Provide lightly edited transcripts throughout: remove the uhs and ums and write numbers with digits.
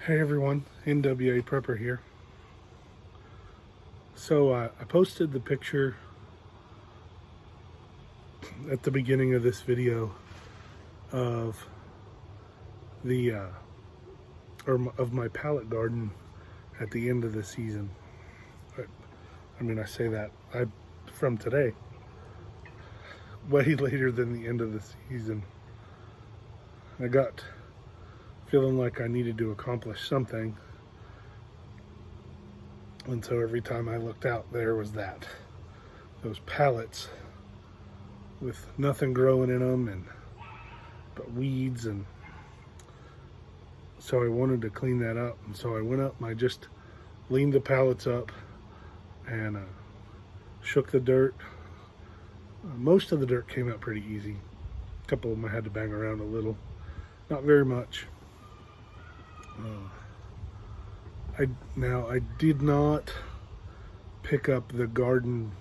Hey everyone, NWA Prepper here. So I posted the picture at the beginning of this video of the of my pallet garden at the end of the season. I say that from today, way later than the end of the season. I got feeling like I needed to accomplish something. And so every time I looked out, there was those pallets with nothing growing in them but weeds. And so I wanted to clean that up. And so I went up and I just leaned the pallets up and shook the dirt. Most of the dirt came out pretty easy. A couple of them I had to bang around a little, not very much. I did not pick up the garden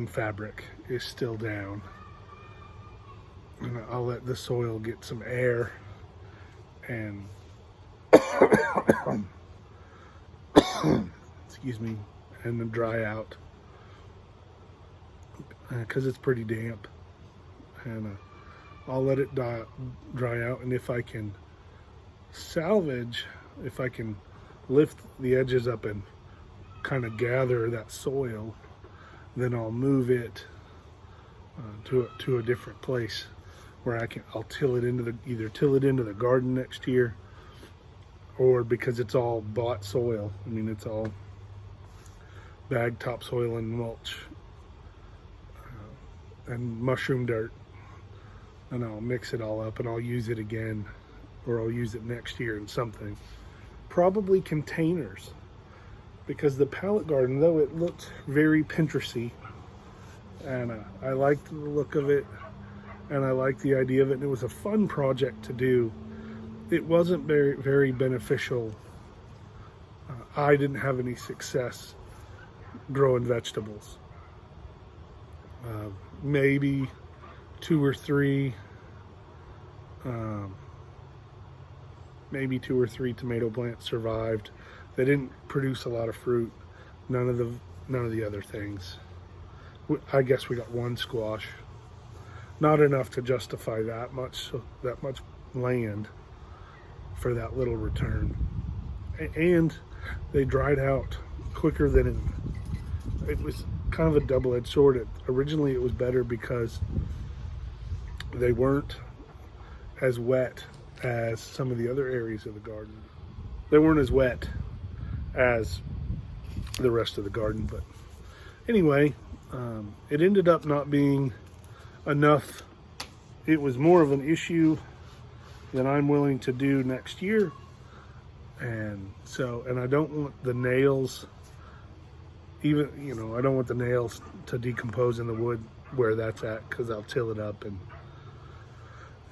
fabric is still down, and I'll let the soil get some air and excuse me, and then dry out because it's pretty damp, and I'll let it dry out. And if I can salvage, if I can lift the edges up and kind of gather that soil, then I'll move it to a different place where I'll till it into the garden next year, or because it's all bought soil. I mean, it's all bagged topsoil and mulch and mushroom dirt, and I'll mix it all up and I'll use it again, or I'll use it next year in something. Probably containers, because the pallet garden, though it looked very Pinteresty, and I liked the look of it, and I liked the idea of it, and it was a fun project to do. It wasn't very, very beneficial. I didn't have any success growing vegetables. Maybe two or three tomato plants survived. They didn't produce a lot of fruit. None of the other things. I guess we got one squash. Not enough to justify that much land for that little return. And they dried out quicker than it was kind of a double-edged sword. Originally it was better because they weren't as wet as some of the other areas of the garden. They weren't as wet as the rest of the garden, but anyway, it ended up not being enough. It was more of an issue than I'm willing to do next year, and I don't want the nails, I don't want the nails to decompose in the wood where that's at, because I'll till it up. And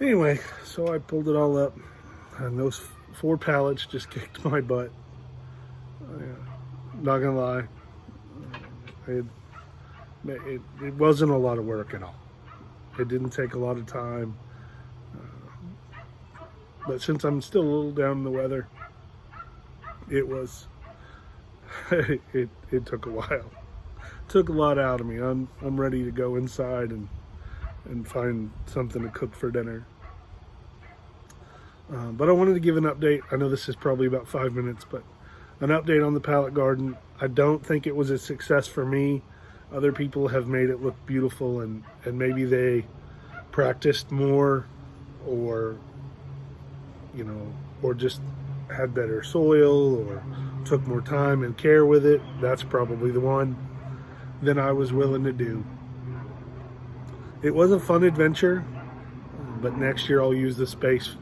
anyway, so I pulled it all up, and those 4 pallets just kicked my butt. Not gonna lie, it wasn't a lot of work at all. It didn't take a lot of time, but since I'm still a little down in the weather, it was it took a while. It took a lot out of me. I'm ready to go inside and find something to cook for dinner. But I wanted to give an update. I know this is probably about 5 minutes, but an update on the pallet garden. I don't think it was a success for me. Other people have made it look beautiful, and maybe they practiced more, or just had better soil, or took more time and care with it. That's probably the one than I was willing to do. It was a fun adventure, but next year I'll use the space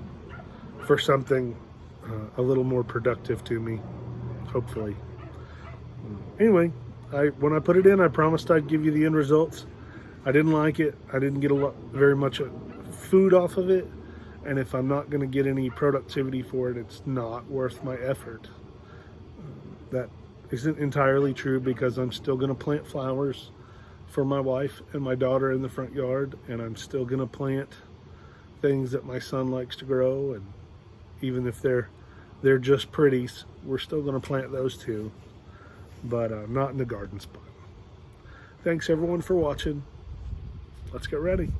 for something a little more productive to me, hopefully. Anyway, when I put it in, I promised I'd give you the end results. I didn't like it. I didn't get very much food off of it, and if I'm not going to get any productivity for it, it's not worth my effort. That isn't entirely true, because I'm still going to plant flowers for my wife and my daughter in the front yard, and I'm still going to plant things that my son likes to grow, and even if they're just pretties, we're still going to plant those too, but not in the garden spot. Thanks everyone for watching. Let's get ready.